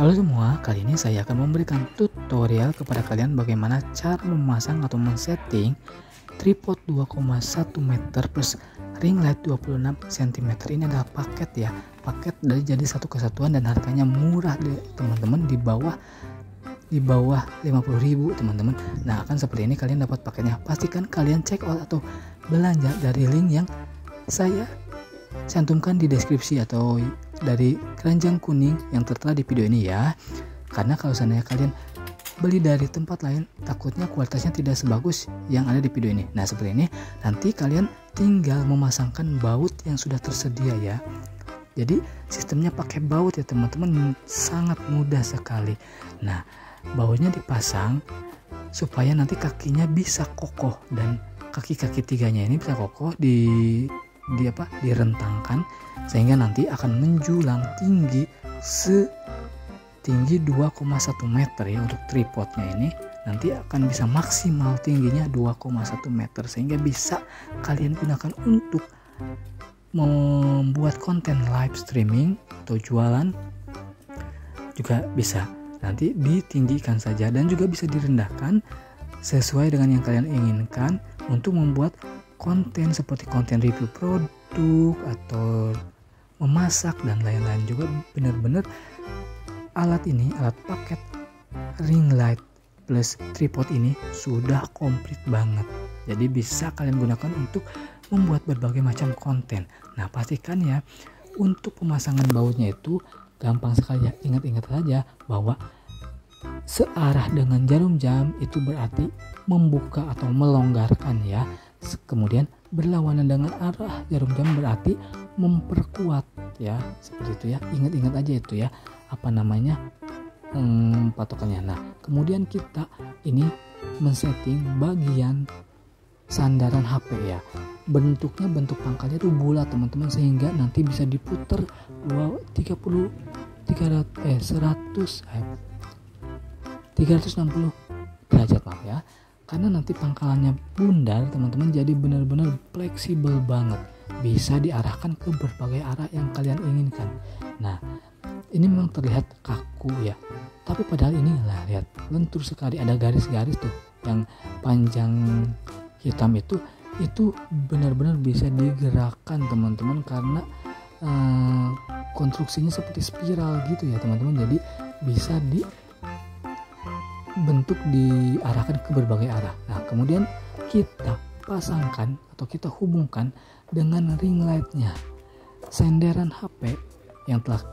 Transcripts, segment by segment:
Halo semua, kali ini saya akan memberikan tutorial kepada kalian bagaimana cara memasang atau men-setting tripod 2,1 meter plus ring light 26 cm. Ini adalah paket ya, paket dari jadi satu kesatuan dan harganya murah deh teman-teman, di bawah 50.000 teman-teman. Nah, akan seperti ini kalian dapat paketnya. Pastikan kalian check out atau belanja dari link yang saya cantumkan di deskripsi atau dari keranjang kuning yang tertera di video ini ya. Karena kalau seandainya kalian beli dari tempat lain, takutnya kualitasnya tidak sebagus yang ada di video ini. Nah, seperti ini nanti kalian tinggal memasangkan baut yang sudah tersedia ya. Jadi sistemnya pakai baut ya teman-teman, sangat mudah sekali. Nah, bautnya dipasang supaya nanti kakinya bisa kokoh, dan kaki-kaki tiganya ini bisa kokoh direntangkan sehingga nanti akan menjulang tinggi setinggi 2,1 meter ya. Untuk tripodnya ini nanti akan bisa maksimal tingginya 2,1 meter sehingga bisa kalian gunakan untuk membuat konten live streaming atau jualan juga bisa. Nanti ditinggikan saja dan juga bisa direndahkan sesuai dengan yang kalian inginkan untuk membuat konten seperti konten review produk atau memasak dan lain-lain. Juga benar-benar alat paket ring light plus tripod ini sudah komplit banget. Jadi bisa kalian gunakan untuk membuat berbagai macam konten. Nah, pastikan ya untuk pemasangan bautnya itu gampang sekali ya. Ingat-ingat saja bahwa searah dengan jarum jam itu berarti membuka atau melonggarkan ya. Kemudian berlawanan dengan arah jarum jam berarti memperkuat ya, seperti itu ya. Ingat-ingat aja itu ya, patokannya. Nah, kemudian kita ini men-setting bagian sandaran HP ya. Bentuk pangkalnya itu bulat teman-teman, sehingga nanti bisa diputar 360 derajat maaf ya. Karena nanti pangkalannya bundar teman-teman, jadi benar-benar fleksibel banget, bisa diarahkan ke berbagai arah yang kalian inginkan. Nah, ini memang terlihat kaku ya, tapi padahal ini lihat lentur sekali. Ada garis-garis tuh yang panjang hitam itu benar-benar bisa digerakkan teman-teman, karena konstruksinya seperti spiral gitu ya teman-teman. Jadi bisa bentuk diarahkan ke berbagai arah. Nah, kemudian kita pasangkan atau kita hubungkan dengan ring lightnya. Senderan HP yang telah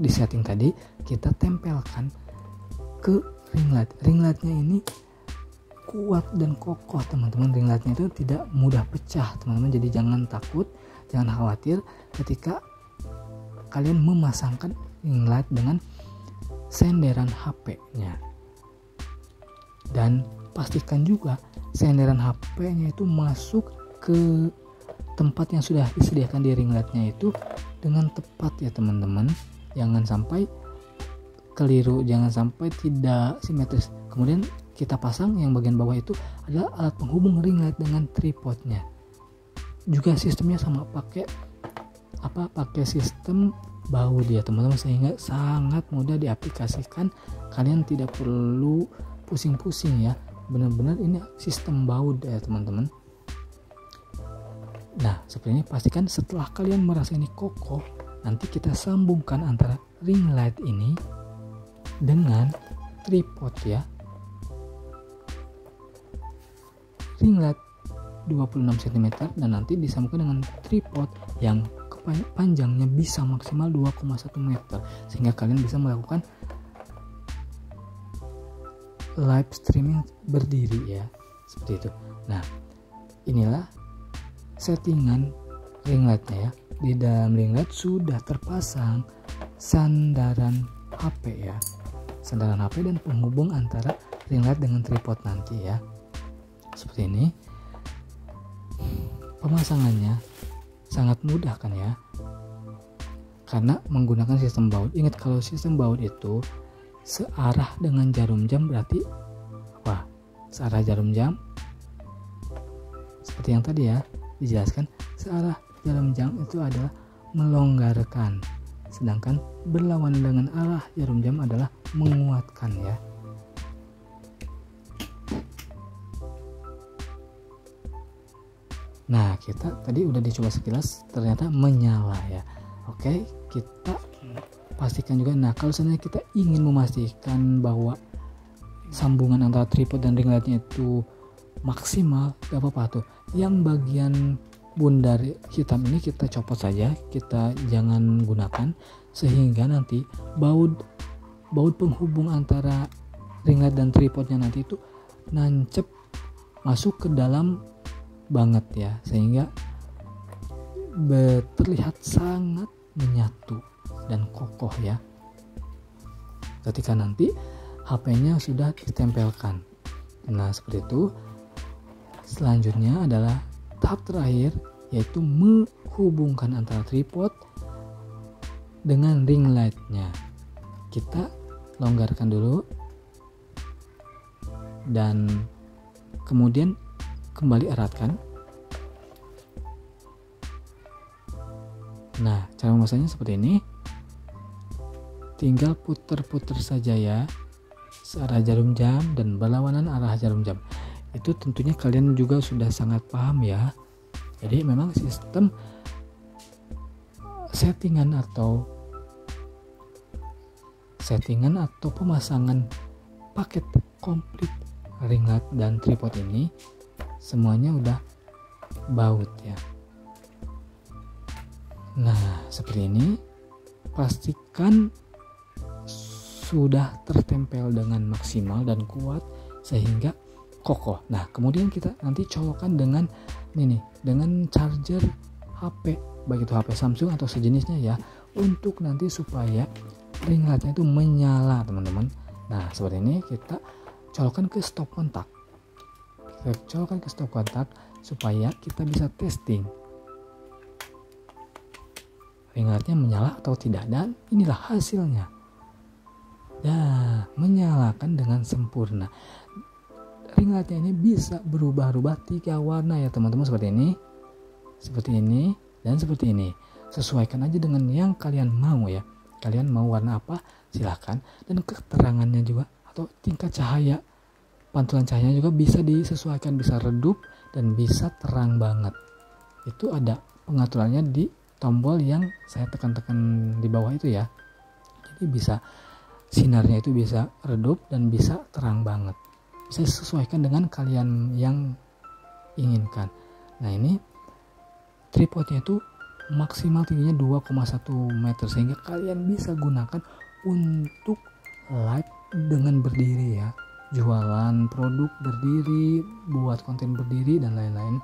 disetting tadi kita tempelkan ke ring light. Ring lightnya ini kuat dan kokoh teman-teman. Ring lightnya itu tidak mudah pecah teman-teman. Jadi jangan takut, jangan khawatir ketika kalian memasangkan ring light dengan senderan HP-nya. Dan pastikan juga senderan HP-nya itu masuk ke tempat yang sudah disediakan di ring light-nya itu dengan tepat ya teman-teman. Jangan sampai keliru, jangan sampai tidak simetris. Kemudian kita pasang yang bagian bawah itu adalah alat penghubung ring light dengan tripodnya. Juga sistemnya sama, pakai sistem baut ya teman-teman, sehingga sangat mudah diaplikasikan. Kalian tidak perlu pusing-pusing ya, benar-benar ini sistem baut ya teman-teman. Nah, seperti ini. Pastikan setelah kalian merasa ini kokoh, nanti kita sambungkan antara ring light ini dengan tripod ya. Ring light 26 cm dan nanti disambungkan dengan tripod yang panjangnya bisa maksimal 2,1 meter sehingga kalian bisa melakukan live streaming berdiri ya, seperti itu. Nah, inilah settingan ring lightnya ya. Di dalam ring light sudah terpasang sandaran HP ya, sandaran HP dan penghubung antara ring light dengan tripod nanti ya, seperti ini. Pemasangannya sangat mudah kan ya, karena menggunakan sistem baut. Ingat, kalau sistem baut itu searah dengan jarum jam berarti searah jarum jam seperti yang tadi ya dijelaskan. Searah jarum jam itu adalah melonggarkan, sedangkan berlawanan dengan arah jarum jam adalah menguatkan ya. Nah, kita tadi udah dicoba sekilas, ternyata menyala ya. Oke, kita pastikan juga. Nah, kalau seandainya kita ingin memastikan bahwa sambungan antara tripod dan ring lightnya itu maksimal, gak apa-apa tuh. Yang bagian bundar hitam ini kita copot saja, kita jangan gunakan, sehingga nanti baut penghubung antara ring light dan tripodnya nanti itu nancep masuk ke dalam banget ya, sehingga terlihat sangat menyatu dan kokoh ya ketika nanti HP-nya sudah ditempelkan. Nah, seperti itu. Selanjutnya adalah tahap terakhir, yaitu menghubungkan antara tripod dengan ring light-nya. Kita longgarkan dulu dan kemudian kembali eratkan. Nah, cara memasangnya seperti ini. Tinggal puter-puter saja ya, searah jarum jam dan berlawanan arah jarum jam. Itu tentunya kalian juga sudah sangat paham ya. Jadi memang sistem settingan atau pemasangan paket komplit ring light dan tripod ini semuanya udah baut ya. Nah, seperti ini. Pastikan sudah tertempel dengan maksimal dan kuat sehingga kokoh. Nah, kemudian kita nanti colokkan dengan ini, dengan charger HP, baik itu HP Samsung atau sejenisnya ya, untuk nanti supaya ring lightnya itu menyala, teman-teman. Nah, seperti ini kita colokkan ke stop kontak. Kita colokkan ke stop kontak supaya kita bisa testing ring lightnya menyala atau tidak, dan inilah hasilnya. Nah, menyalakan dengan sempurna. Ring lightnya ini bisa berubah-ubah 3 warna ya teman-teman, seperti ini, dan seperti ini. Sesuaikan aja dengan yang kalian mau ya. Kalian mau warna apa silahkan, dan keterangannya juga atau tingkat cahaya, pantulan cahayanya juga bisa disesuaikan, bisa redup dan bisa terang banget. Itu ada pengaturannya di tombol yang saya tekan-tekan di bawah itu ya. Jadi bisa sinarnya itu bisa redup dan bisa terang banget. Bisa disesuaikan dengan kalian yang inginkan. Nah, ini tripodnya itu maksimal tingginya 2,1 meter sehingga kalian bisa gunakan untuk live dengan berdiri ya, jualan produk berdiri, buat konten berdiri dan lain-lain.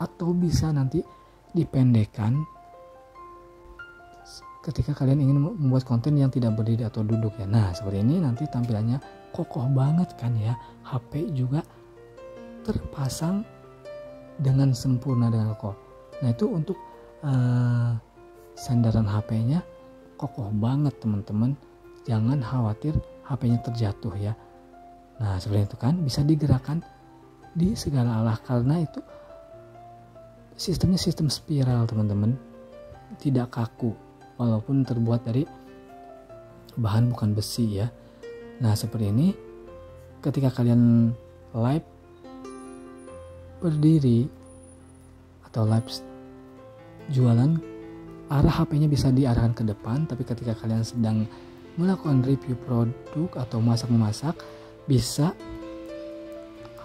Atau bisa nanti dipendekkan ketika kalian ingin membuat konten yang tidak berdiri atau duduk ya. Nah, seperti ini nanti tampilannya kokoh banget kan ya. HP juga terpasang dengan sempurna dengan kokoh. Nah, itu untuk sandaran HP-nya kokoh banget teman-teman. Jangan khawatir HP-nya terjatuh ya. Nah, seperti itu kan, bisa digerakkan di segala arah karena itu sistemnya sistem spiral teman-teman, tidak kaku walaupun terbuat dari bahan bukan besi ya. Nah, seperti ini ketika kalian live berdiri atau live jualan, arah HP-nya bisa diarahkan ke depan, tapi ketika kalian sedang melakukan review produk atau masak-memasak, bisa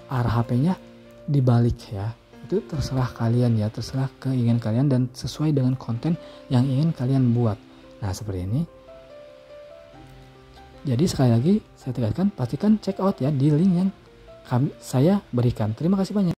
arah HP-nya dibalik ya. Itu terserah kalian ya, terserah keinginan kalian dan sesuai dengan konten yang ingin kalian buat. Nah, seperti ini. Jadi sekali lagi saya tegaskan, pastikan check out ya di link yang saya berikan. Terima kasih banyak.